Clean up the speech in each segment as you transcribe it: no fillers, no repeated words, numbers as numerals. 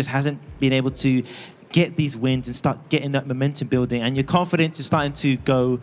just hasn't been able to get these wins and start getting that momentum building, and your confidence is starting to go,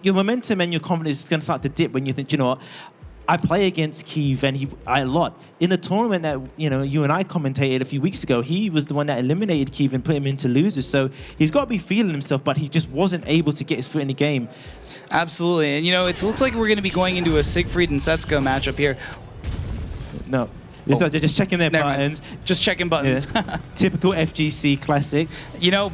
your momentum and your confidence is going to start to dip when you think, you know what, I play against Kyiv and a lot. In the tournament that you and I commentated a few weeks ago, he was the one that eliminated Kyiv and put him into losers. So he's got to be feeling himself, but he just wasn't able to get his foot in the game. Absolutely, and it looks like we're going to be going into a Siegfried and Setsuko matchup here. No. They're just checking their buttons. Just checking buttons. Yeah. Typical FGC classic.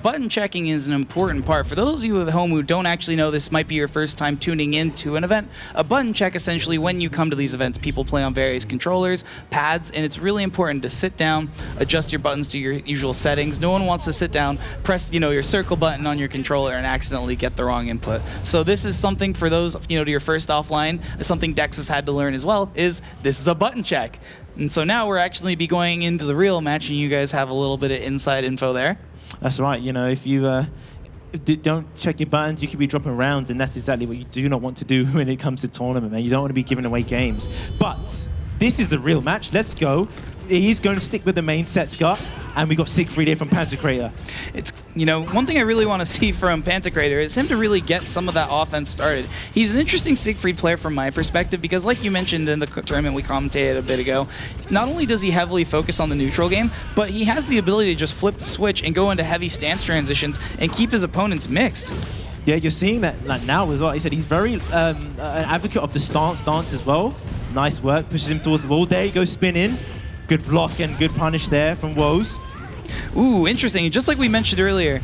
Button checking is an important part. For those of you at home who don't actually know, this might be your first time tuning in to an event. A button check, essentially, when you come to these events, people play on various controllers, pads, and it's really important to sit down, adjust your buttons to your usual settings. No one wants to sit down, press your circle button on your controller and accidentally get the wrong input. So this is something for those, to your first offline, something Dex has had to learn as well, is this is a button check. And so now we're actually be going into the real match, and you guys have a little bit of inside info there. That's right. If you don't check your buttons, you could be dropping rounds, and that's exactly what you do not want to do when it comes to tournament, man. You don't want to be giving away games. But this is the real match. Let's go. He's going to stick with the main Setsuko, and we got Siegfried here from Pantocrator. It's one thing I really want to see from Pantocrator is him to really get some of that offense started. He's an interesting Siegfried player from my perspective because, like you mentioned in the tournament we commentated a bit ago, not only does he heavily focus on the neutral game, but he has the ability to just flip the switch and go into heavy stance transitions and keep his opponents mixed. Yeah, you're seeing that now as well. He said he's very an advocate of the stance as well. Nice work, pushes him towards the wall. There he goes, spinning. Good block and good punish there from Woahhzz. Ooh, interesting. Just like we mentioned earlier,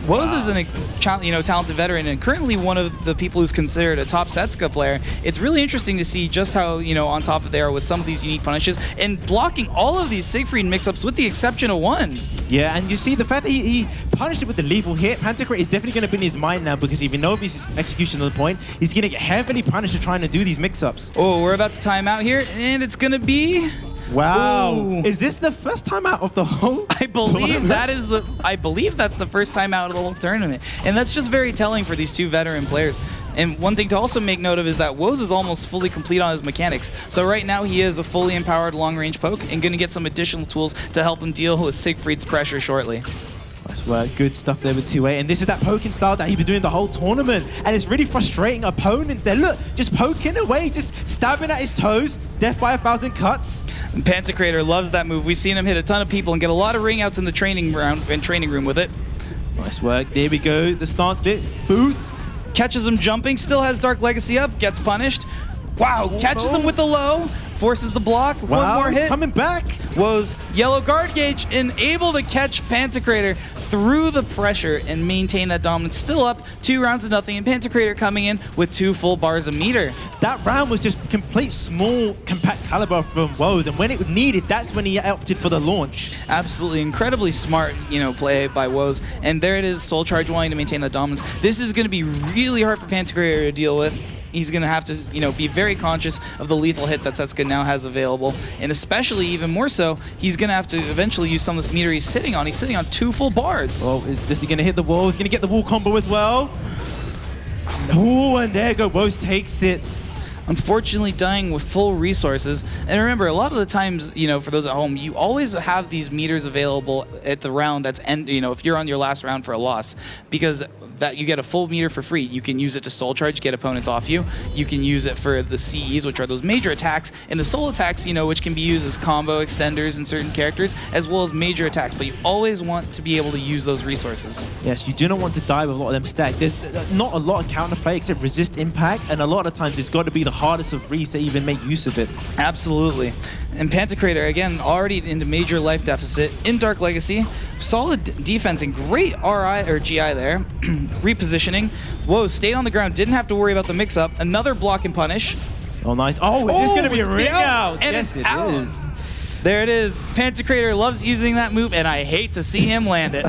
Woahhzz is a talented veteran and currently one of the people who's considered a top Setsuko player. It's really interesting to see just how on top of they are with some of these unique punishes and blocking all of these Siegfried mix-ups with the exception of one. Yeah, and you see the fact that he punished it with the lethal hit. Pantocrator is definitely going to be in his mind now because if you know of his execution on the point, he's going to get heavily punished for trying to do these mix-ups. Oh, we're about to time out here, and it's going to be... Wow! Ooh. Is this the first time out of the whole? I believe that's the first time out of the whole tournament, and that's just very telling for these two veteran players. And one thing to also make note of is that Woahhzz is almost fully complete on his mechanics. So right now he is a fully empowered long-range poke and going to get some additional tools to help him deal with Siegfried's pressure shortly. Nice work. Good stuff there with 2A. And this is that poking style that he was doing the whole tournament. And it's really frustrating opponents there. Look, just poking away, just stabbing at his toes. Death by 1,000 cuts. And Pantocrator loves that move. We've seen him hit a ton of people and get a lot of ring outs in the training room with it. Nice work. There we go. The stance bit. Boots. Catches him jumping. Still has Dark Legacy up. Gets punished. Wow. Catches him with the low. Forces the block. Wow, one more hit. Coming back. Woahhzz yellow guard gauge and able to catch Pantocrator through the pressure and maintain that dominance. Still up 2 rounds to nothing, and Pantocrator coming in with 2 full bars of meter. That round was just complete small compact caliber from Woahhzz, and when it needed, that's when he opted for the launch. Absolutely incredibly smart, play by Woahhzz. And there it is, Soul Charge wanting to maintain that dominance. This is going to be really hard for Pantocrator to deal with. He's going to have to, be very conscious of the lethal hit that Setsuko now has available. And especially, even more so, he's going to have to eventually use some of this meter he's sitting on. He's sitting on 2 full bars. Oh, is this going to hit the wall? He's going to get the wall combo as well. Oh, and there go. Woahhzz takes it. Unfortunately, dying with full resources. And remember, a lot of the times, for those at home, you always have these meters available at the round that's if you're on your last round for a loss, because that you get a full meter for free. You can use it to soul charge, get opponents off you. You can use it for the CEs, which are those major attacks, and the soul attacks, which can be used as combo extenders in certain characters, as well as major attacks. But you always want to be able to use those resources. Yes, you do not want to die with a lot of them stacked. There's not a lot of counterplay except resist impact, and a lot of times it's got to be the hardest of reads to even make use of it. Absolutely. And Pantocrator, again, already into major life deficit in Dark Legacy. Solid defense and great RI or GI there. Repositioning. Woahhzz stayed on the ground, didn't have to worry about the mix-up. Another block and punish. Oh, nice. Oh, it's going to be a ring out. And yes, it is. There it is. Pantocrator loves using that move, and I hate to see him land it.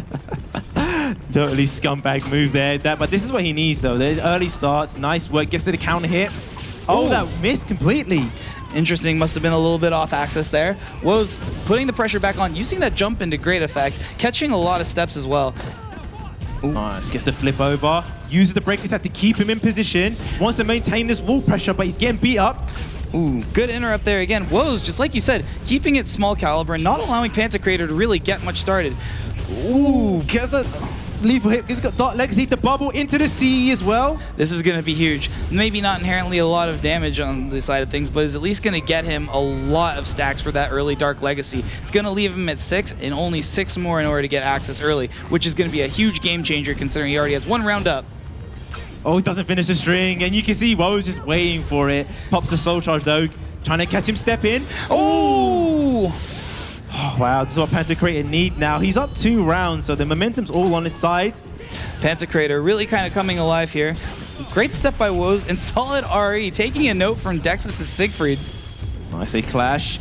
Totally scumbag move there. But this is what he needs, though. There's early starts. Nice work. Gets to the counter hit. Oh, that missed completely. Interesting, must have been a little bit off axis there. Woahhzz putting the pressure back on, using that jump into great effect, catching a lot of steps as well. Nice, gets the flip over, uses the break attack to keep him in position, wants to maintain this wall pressure, but he's getting beat up. Ooh, good interrupt there again. Woahhzz, just like you said, keeping it small caliber and not allowing Pantocrator to really get much started. Ooh, gets the lethal hit. He's got Dark Legacy, the bubble into the CE as well. This is going to be huge. Maybe not inherently a lot of damage on the side of things, but is at least going to get him a lot of stacks for that early Dark Legacy. It's going to leave him at 6 and only 6 more in order to get access early, which is going to be a huge game changer considering he already has 1 round up. Oh, he doesn't finish the string, and you can see Woahhzz just waiting for it. Pops the Soul Charge though, trying to catch him step in. Oh! Oh, wow, this is what Pantocrator need now. He's up 2 rounds, so the momentum's all on his side. Pantocrator really kind of coming alive here. Great step by Woahhzz and solid RE, taking a note from Dexys' Siegfried. Nice a clash.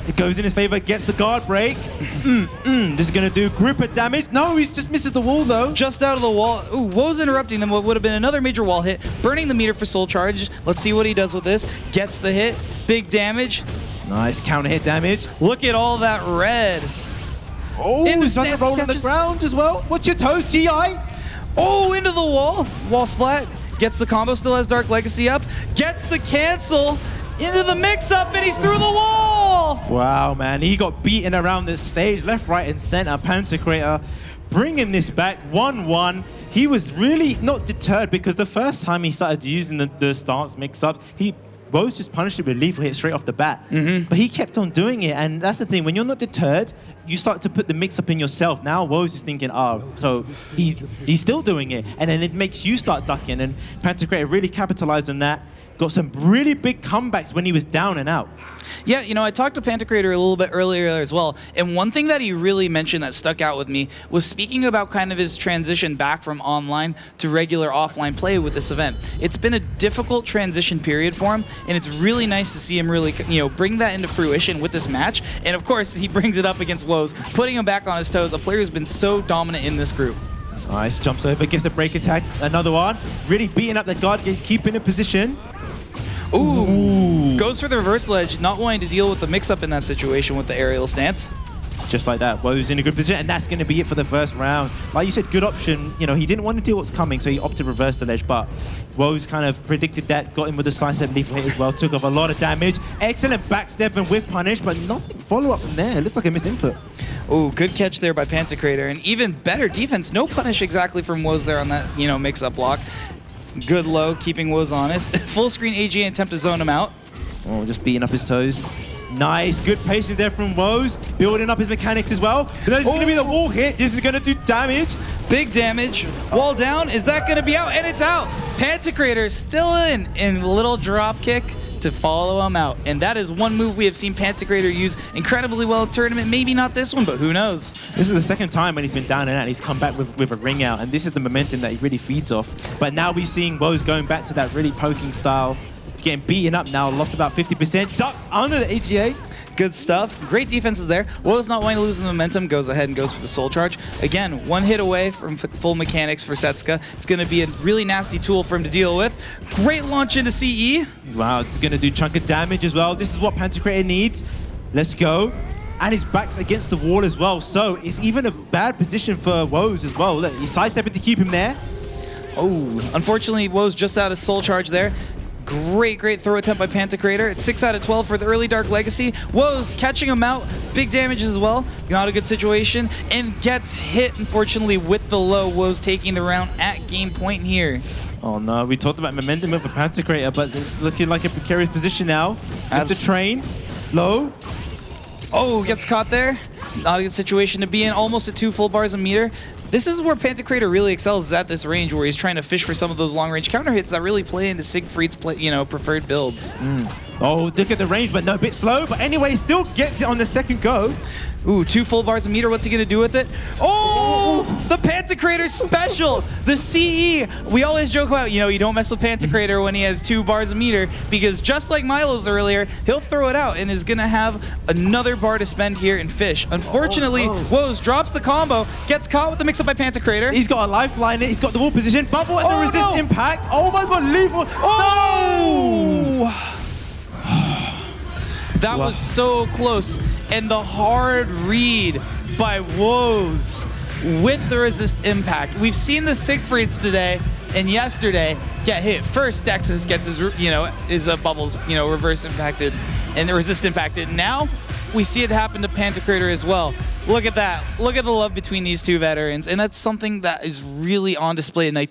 It goes in his favor, gets the guard break. This is going to do gripper damage. No, he just misses the wall, though. Just out of the wall. Ooh, Woahhzz interrupting them. What would have been another major wall hit. Burning the meter for Soul Charge. Let's see what he does with this. Gets the hit. Big damage. Nice counter hit damage. Look at all that red. Oh, he's on the roll on the ground as well. Watch your toes, GI. Oh, into the wall. Wall splat. Gets the combo, still has Dark Legacy up. Gets the cancel. Into the mix-up, and he's through the wall! Wow, man. He got beaten around this stage, left, right, and center. Pantocrator bringing this back 1-1. He was really not deterred because the first time he started using the stance mix-ups, Woahhzz just punished it with lethal hit straight off the bat. But he kept on doing it, and that's the thing. When you're not deterred, you start to put the mix-up in yourself. Now Woahhzz is thinking, oh, so he's still doing it. And then it makes you start ducking, and Pantocrator really capitalized on that. Got some really big comebacks when he was down and out. Yeah, you know, I talked to Pantocrator a little bit earlier as well, and one thing that he really mentioned that stuck out with me was speaking about kind of his transition back from online to regular offline play with this event. It's been a difficult transition period for him, and it's really nice to see him really, bring that into fruition with this match. And of course, he brings it up against Woahhzz, putting him back on his toes, a player who's been so dominant in this group. Nice, jumps over, gets a break attack, another one. Really beating up the guard, keeping in position. Ooh. Goes for the reverse ledge, not wanting to deal with the mix-up in that situation with the aerial stance. Just like that, Woahhzz in a good position, and that's going to be it for the first round. Like you said, good option. He didn't want to deal what's coming, so he opted to reverse the ledge, but Woahhzz kind of predicted that, got him with the sidestep lethal hit as well, took off a lot of damage. Excellent backstep and whiff punish, but nothing follow-up from there. It looks like a missed input. Oh, good catch there by Pantocrator, and even better defense. No punish exactly from Woahhzz there on that, mix-up block. Good low, keeping Woahhzz honest. Full screen AG attempt to zone him out. Oh, just beating up his toes. Nice, good patience there from Woahhzz, building up his mechanics as well. But that's going to be the wall hit. This is going to do damage. Big damage. Wall down. Is that going to be out? And it's out. Pantocrator still in a little drop kick to follow him out. And that is one move we have seen Pantocrator use incredibly well in tournament. Maybe not this one, but who knows? This is the second time when he's been down and out, and he's come back with a ring out, and this is the momentum that he really feeds off. But now we're seeing Woahhzz going back to that really poking style, getting beaten up now, lost about 50%, ducks under the AGA. Good stuff. Great defenses there. Woahhzz not wanting to lose the momentum, goes ahead and goes for the Soul Charge. Again, one hit away from full mechanics for Setsuka. It's going to be a really nasty tool for him to deal with. Great launch into CE. Wow, it's going to do a chunk of damage as well. This is what Pantocrator needs. Let's go. And his back's against the wall as well, so it's even a bad position for Woahhzz as well. Look, he's sidestepping to keep him there. Oh, unfortunately, Woahhzz just out of Soul Charge there. Great throw attempt by Pantocrator. It's 6 out of 12 for the early Dark Legacy. Woahhzz catching him out. Big damage as well. Not a good situation. And gets hit, unfortunately, with the low. Woahhzz taking the round at game point here. Oh no, we talked about momentum for Pantocrator, but it's looking like a precarious position now. Has the train. Low. Oh, gets caught there. Not a good situation to be in. Almost at 2 full bars a meter. This is where Pantocrator really excels, is at this range where he's trying to fish for some of those long-range counter hits that really play into Siegfried's preferred builds. Oh, look at the range, but no, a bit slow. But anyway, still gets it on the second go. Ooh, 2 full bars a meter. What's he going to do with it? Oh, the Pantocrator special. The CE. We always joke about, you don't mess with Pantocrator when he has 2 bars a meter, because just like Milo's earlier, he'll throw it out and is going to have another bar to spend here in fish. Unfortunately, Woahhzz drops the combo, gets caught with the mix-up by Pantocrator. He's got a lifeline. He's got the wall position. Bubble and the resist impact. Oh my god, lethal. Oh! That was so close. And the hard read by Woahhzz with the resist impact. We've seen the Siegfrieds today. and yesterday get hit. First, Dexus gets his, his bubbles, reverse impacted and resist impacted. Now we see it happen to Pantocrator as well. Look at that. Look at the love between these two veterans, and that's something that is really on display tonight.